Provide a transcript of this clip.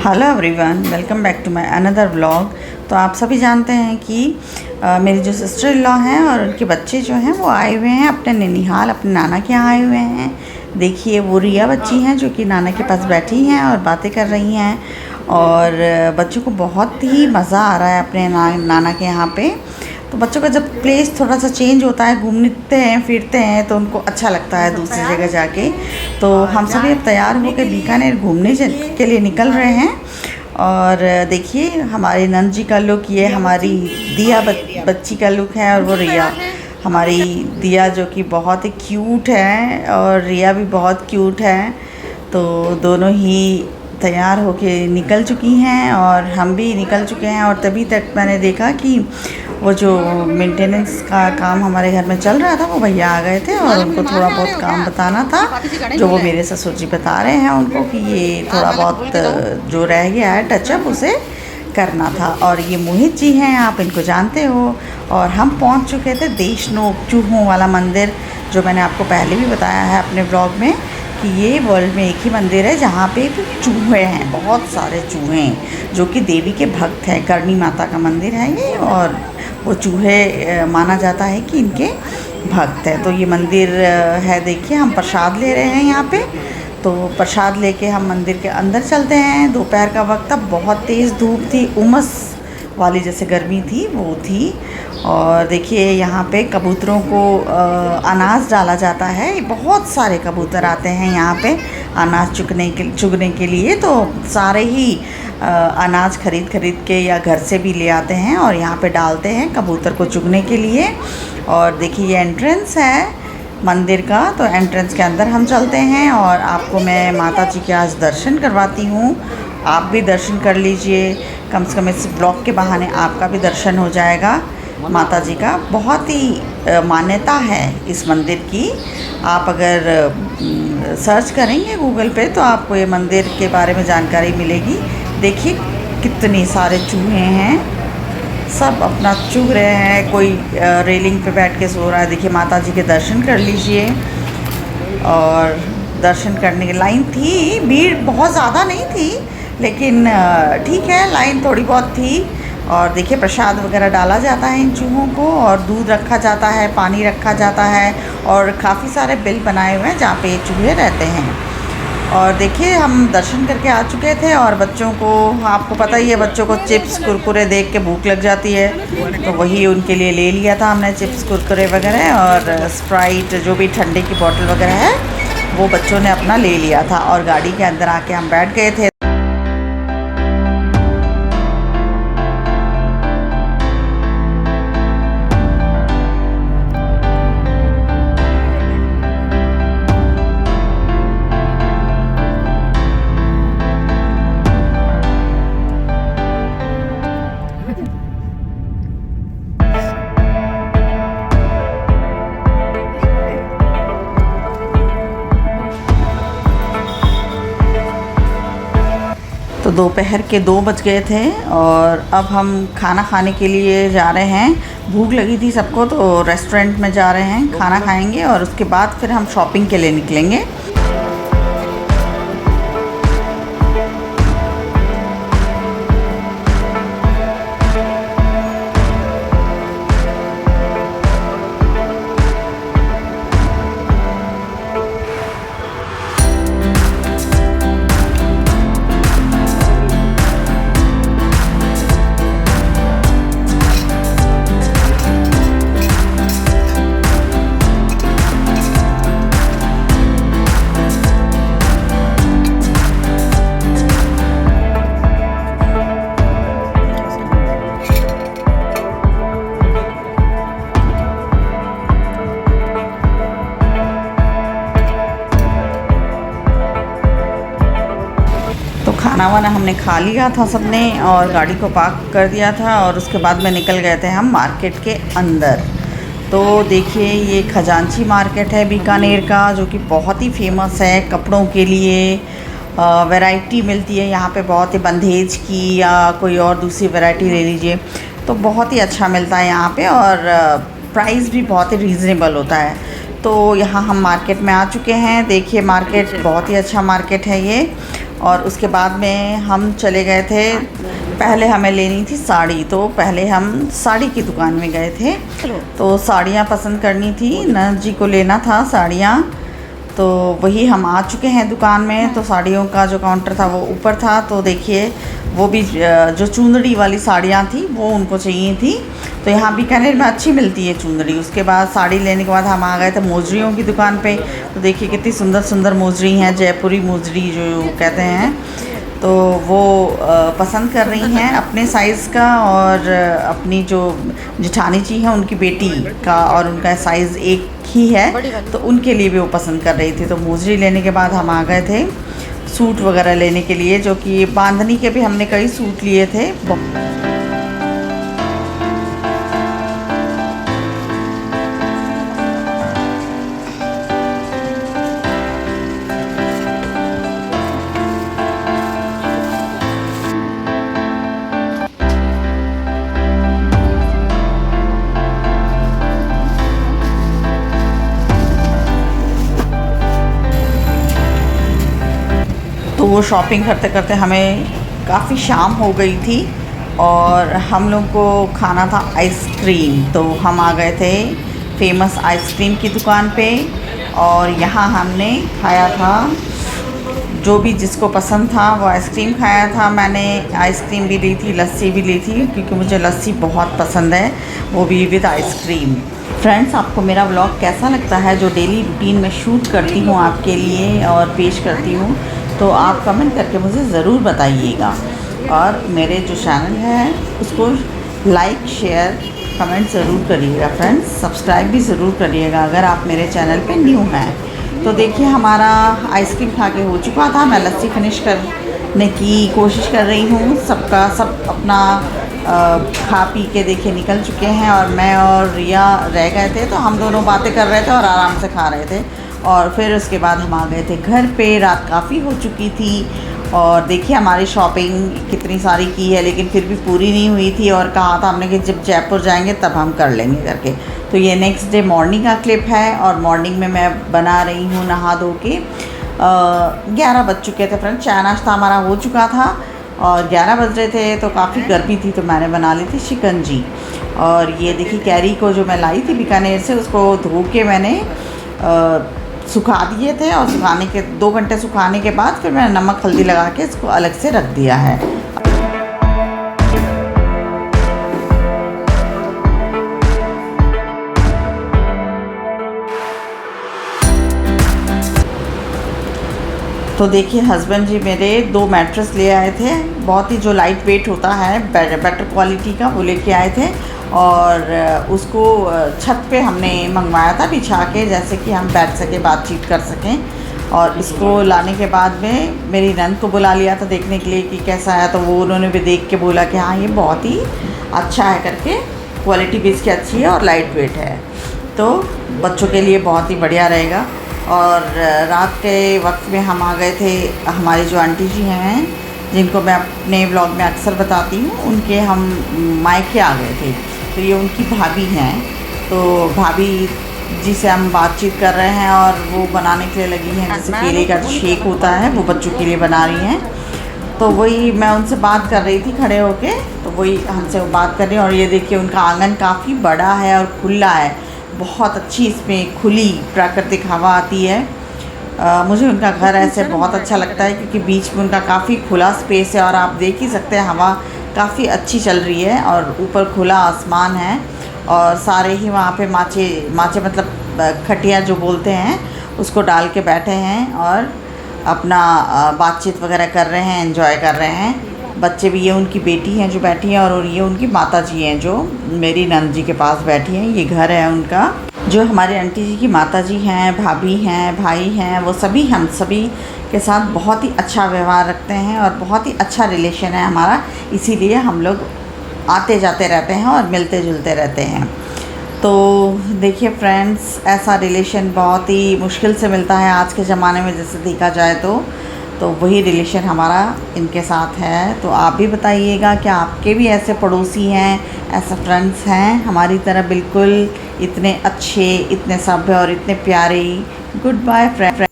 Hello everyone, welcome back to my another vlog. तो आप सभी जानते हैं कि मेरी जो सिस्टर इन लॉ हैं और उनके बच्चे जो हैं वो आए हुए हैं अपने ननिहाल, अपने नाना के यहाँ आए हुए हैं। देखिए वो रिया बच्ची हैं जो कि नाना के पास बैठी हैं और बातें कर रही हैं और बच्चों को बहुत ही मज़ा आ रहा है अपने नाना के यहाँ पे। तो बच्चों का जब प्लेस थोड़ा सा चेंज होता है, घूमते हैं फिरते हैं तो उनको अच्छा लगता है दूसरी जगह जाके। तो हम सभी अब तैयार होकर बीकानेर घूमने के लिए निकल रहे हैं। और देखिए हमारे नंद जी का लुक, ये हमारी दिया बच्ची का लुक है और वो रिया, हमारी दिया जो कि बहुत ही क्यूट है और रिया भी बहुत क्यूट है। तो दोनों ही तैयार होके निकल चुकी हैं और हम भी निकल चुके हैं। और तभी तक मैंने देखा कि वो जो मेंटेनेंस का काम हमारे घर में चल रहा था वो भैया आ गए थे और उनको थोड़ा बहुत काम बताना था, जो वो मेरे ससुर जी बता रहे हैं उनको कि ये थोड़ा बहुत जो रह गया है टचअप उसे करना था। और ये मोहित जी हैं, आप इनको जानते हो। और हम पहुंच चुके थे देशनोक चूहों वाला मंदिर, जो मैंने आपको पहले भी बताया है अपने ब्लॉग में कि ये वर्ल्ड में एक ही मंदिर है जहाँ पे चूहे हैं, बहुत सारे चूहे हैं जो कि देवी के भक्त हैं। करणी माता का मंदिर है ये और वो चूहे माना जाता है कि इनके भक्त हैं। तो ये मंदिर है, देखिए हम प्रसाद ले रहे हैं यहाँ पे। तो प्रसाद लेके हम मंदिर के अंदर चलते हैं। दोपहर का वक्त था, बहुत तेज़ धूप थी, उमस वाली जैसे गर्मी थी वो थी। और देखिए यहाँ पे कबूतरों को अनाज डाला जाता है। बहुत सारे कबूतर आते हैं यहाँ पे अनाज चुगने के लिए। तो सारे ही अनाज खरीद के या घर से भी ले आते हैं और यहाँ पे डालते हैं कबूतर को चुगने के लिए। और देखिए ये एंट्रेंस है मंदिर का। तो एंट्रेंस के अंदर हम चलते हैं और आपको मैं माता जी के आज दर्शन करवाती हूँ। आप भी दर्शन कर लीजिए, कम से कम इस ब्लॉग के बहाने आपका भी दर्शन हो जाएगा माता जी का। बहुत ही मान्यता है इस मंदिर की। आप अगर सर्च करेंगे गूगल पे तो आपको ये मंदिर के बारे में जानकारी मिलेगी। देखिए कितने सारे चूहे हैं, सब अपना चुग रहे हैं, कोई रेलिंग पे बैठ के सो रहा है। देखिए माता जी के दर्शन कर लीजिए। और दर्शन करने की लाइन थी, भीड़ बहुत ज़्यादा नहीं थी लेकिन ठीक है, लाइन थोड़ी बहुत थी। और देखिए प्रसाद वगैरह डाला जाता है इन चूहों को और दूध रखा जाता है, पानी रखा जाता है और काफ़ी सारे बिल बनाए हुए हैं जहाँ पे ये चूहे रहते हैं। और देखिए हम दर्शन करके आ चुके थे और बच्चों को, आपको पता ही है बच्चों को चिप्स कुरकुरे देख के भूख लग जाती है, तो वही उनके लिए ले लिया था हमने, चिप्स कुरकुरे वगैरह और स्प्राइट जो भी ठंडे की बोतल वगैरह है वो बच्चों ने अपना ले लिया था। और गाड़ी के अंदर आके हम बैठ गए थे। तो दोपहर के 2 बज गए थे और अब हम खाना खाने के लिए जा रहे हैं। भूख लगी थी सबको तो रेस्टोरेंट में जा रहे हैं, खाना खाएंगे और उसके बाद फिर हम शॉपिंग के लिए निकलेंगे। खाना वाना हमने खा लिया था सबने और गाड़ी को पार्क कर दिया था और उसके बाद में निकल गए थे हम मार्केट के अंदर। तो देखिए ये खजांची मार्केट है बीकानेर का, जो कि बहुत ही फेमस है कपड़ों के लिए। वैरायटी मिलती है यहाँ पे बहुत ही, बंधेज की या कोई और दूसरी वैरायटी ले लीजिए तो बहुत ही अच्छा मिलता है यहाँ पे और प्राइस भी बहुत ही रीज़नेबल होता है। तो यहाँ हम मार्केट में आ चुके हैं। देखिए मार्केट बहुत ही अच्छा मार्केट है ये और उसके बाद में हम चले गए थे, पहले हमें लेनी थी साड़ी, तो पहले हम साड़ी की दुकान में गए थे। तो साड़ियाँ पसंद करनी थी, ननद जी को लेना था साड़ियाँ। तो वही हम आ चुके हैं दुकान में। तो साड़ियों का जो काउंटर था वो ऊपर था। तो देखिए वो भी जो चुंदड़ी वाली साड़ियाँ थी वो उनको चाहिए थी। तो यहाँ बीकानेर में अच्छी मिलती है चुंदड़ी। उसके बाद साड़ी लेने के बाद हम आ गए थे मोजरियों की दुकान पे। तो देखिए कितनी सुंदर सुंदर मोजरी हैं, जयपुरी मोजरी जो कहते हैं। तो वो पसंद कर रही हैं अपने साइज़ का, और अपनी जो जिठानी जी हैं उनकी बेटी का, और उनका साइज़ एक ही है तो उनके लिए भी वो पसंद कर रही थी। तो मोजरी लेने के बाद हम आ गए थे सूट वगैरह लेने के लिए, जो कि बांधनी के भी हमने कई सूट लिए थे। तो वो शॉपिंग करते करते हमें काफ़ी शाम हो गई थी, और हम लोग को खाना था आइसक्रीम। तो हम आ गए थे फेमस आइसक्रीम की दुकान पे, और यहाँ हमने खाया था जो भी जिसको पसंद था वो आइसक्रीम खाया था। मैंने आइसक्रीम भी ली थी, लस्सी भी ली थी, क्योंकि मुझे लस्सी बहुत पसंद है, वो भी विद आइसक्रीम। फ्रेंड्स, आपको मेरा व्लॉग कैसा लगता है जो डेली रूटीन में शूट करती हूँ आपके लिए और पेश करती हूँ, तो आप कमेंट करके मुझे ज़रूर बताइएगा। और मेरे जो चैनल है उसको लाइक शेयर कमेंट ज़रूर करिएगा फ्रेंड्स। सब्सक्राइब भी ज़रूर करिएगा अगर आप मेरे चैनल पे न्यू हैं। तो देखिए हमारा आइसक्रीम खा के हो चुका था, मैं लस्सी फिनिश करने की कोशिश कर रही हूँ। सब अपना खा पी के देखिए निकल चुके हैं, और मैं और रिया रह गए थे। तो हम दोनों बातें कर रहे थे और आराम से खा रहे थे। और फिर उसके बाद हम आ गए थे घर पे। रात काफ़ी हो चुकी थी, और देखिए हमारी शॉपिंग कितनी सारी की है, लेकिन फिर भी पूरी नहीं हुई थी। और कहा था हमने कि जब जयपुर जाएंगे तब हम कर लेंगे करके। तो ये नेक्स्ट डे मॉर्निंग का क्लिप है, और मॉर्निंग में मैं बना रही हूँ नहा धो के। 11 बज चुके थे फ्रेंड, चाय नाश्ता हमारा हो चुका था और 11 बज रहे थे। तो काफ़ी गर्मी थी, तो मैंने बना ली थी शिकंजी। और ये देखिए कैरी को जो मैं लाई थी बीकानेर से, उसको धो के मैंने सुखा दिए थे, और सुखाने के 2 घंटे सुखाने के बाद फिर मैंने नमक हल्दी लगा के इसको अलग से रख दिया है। तो देखिए हस्बैंड जी मेरे 2 मैट्रेस ले आए थे, बहुत ही जो लाइट वेट होता है, बेटर क्वालिटी का, वो लेके आए थे। और उसको छत पे हमने मंगवाया था बिछा के, जैसे कि हम बैठ सके, बातचीत कर सकें। और इसको लाने के बाद में मेरी नंद को बुला लिया था देखने के लिए कि कैसा है। तो वो उन्होंने भी देख के बोला कि हाँ ये बहुत ही अच्छा है करके, क्वालिटी भी इसकी अच्छी है और लाइट वेट है, तो बच्चों के लिए बहुत ही बढ़िया रहेगा। और रात के वक्त में हम आ गए थे, हमारी जो आंटी जी हैं जिनको मैं अपने ब्लॉग में अक्सर बताती हूँ, उनके हम मायके आ गए थे। तो ये उनकी भाभी हैं। तो भाभी जी से हम बातचीत कर रहे हैं, और वो बनाने के लिए लगी हैं, जैसे केले का शेक होता है वो बच्चों के लिए बना रही हैं। तो वही मैं उनसे बात कर रही थी खड़े होके, तो वही हमसे वो बात कर रही हैं। और ये देखिए उनका आंगन काफ़ी बड़ा है और खुला है, बहुत अच्छी इसमें खुली प्राकृतिक हवा आती है। मुझे उनका घर ऐसे बहुत अच्छा लगता है, क्योंकि बीच में उनका काफ़ी खुला स्पेस है, और आप देख ही सकते हैं हवा काफ़ी अच्छी चल रही है, और ऊपर खुला आसमान है। और सारे ही वहाँ पे माचे मतलब खटिया जो बोलते हैं उसको डाल के बैठे हैं, और अपना बातचीत वगैरह कर रहे हैं, एंजॉय कर रहे हैं। बच्चे भी, ये उनकी बेटी हैं जो बैठी हैं, और ये उनकी माता जी हैं जो मेरी नंद जी के पास बैठी हैं। ये घर है उनका। जो हमारे आंटी जी की माता जी हैं, भाभी हैं, भाई हैं, वो सभी हम सभी के साथ बहुत ही अच्छा व्यवहार रखते हैं, और बहुत ही अच्छा रिलेशन है हमारा। इसीलिए हम लोग आते जाते रहते हैं और मिलते जुलते रहते हैं। तो देखिए फ्रेंड्स, ऐसा रिलेशन बहुत ही मुश्किल से मिलता है आज के ज़माने में, जैसे देखा जाए तो वही रिलेशन हमारा इनके साथ है। तो आप भी बताइएगा कि आपके भी ऐसे पड़ोसी हैं, ऐसे फ्रेंड्स हैं हमारी तरह, बिल्कुल इतने अच्छे, इतने सभ्य और इतने प्यारे। Good bye friend.